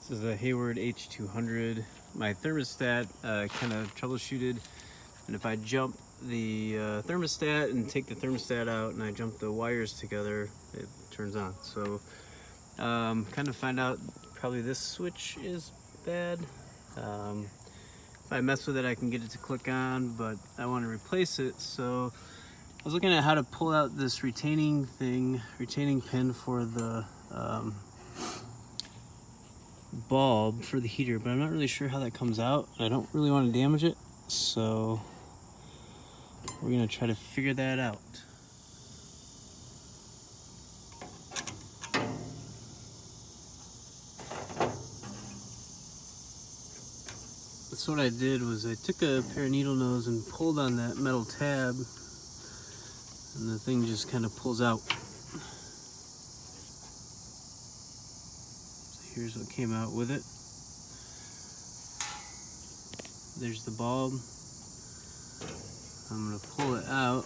This is a Hayward H200. My thermostat kind of troubleshooted, and if I jump the thermostat and take the thermostat out and I jump the wires together, it turns on. So kind of find out probably this switch is bad. If I mess with it, I can get it to click on, but I want to replace it. So I was looking at how to pull out this retaining pin for the bulb for the heater, but I'm not really sure how that comes out. I don't really want to damage it, so we're gonna try to figure that out. So what I did was I took a pair of needle nose and pulled on that metal tab, and the thing just kind of pulls out. Here's what came out with it. There's the bulb. I'm gonna pull it out.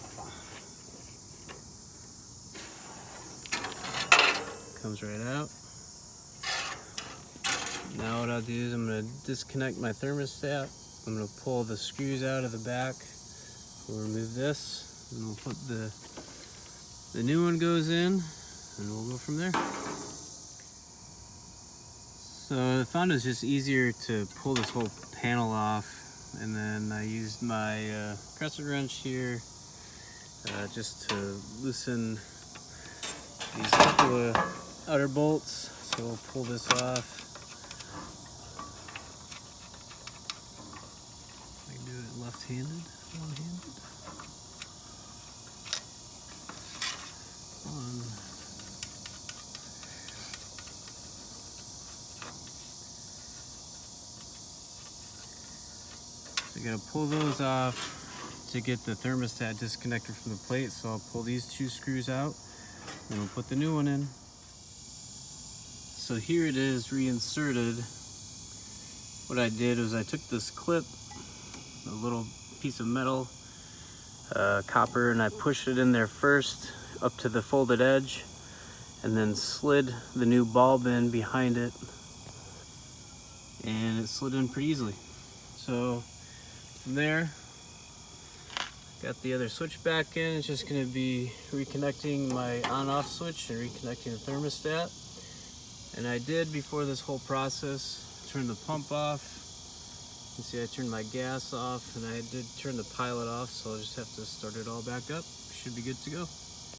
Comes right out. Now what I'll do is I'm gonna disconnect my thermostat. I'm gonna pull the screws out of the back. We'll remove this, and we'll put the new one goes in, and we'll go from there. So I found it's just easier to pull this whole panel off, and then I used my crescent wrench here just to loosen these couple of outer bolts. So we'll pull this off. I can do it left-handed, one-handed. So you gotta pull those off to get the thermostat disconnected from the plate. So I'll pull these two screws out and we'll put the new one in. So here it is reinserted. What I did was I took this clip, a little piece of metal, copper, and I pushed it in there first up to the folded edge, and then slid the new bulb in behind it, and it slid in pretty easily. So from there, got the other switch back in. It's just going to be reconnecting my on-off switch and reconnecting the thermostat. And I did, before this whole process, turn the pump off. You can see I turned my gas off, and I did turn the pilot off, so I'll just have to start it all back up. Should be good to go.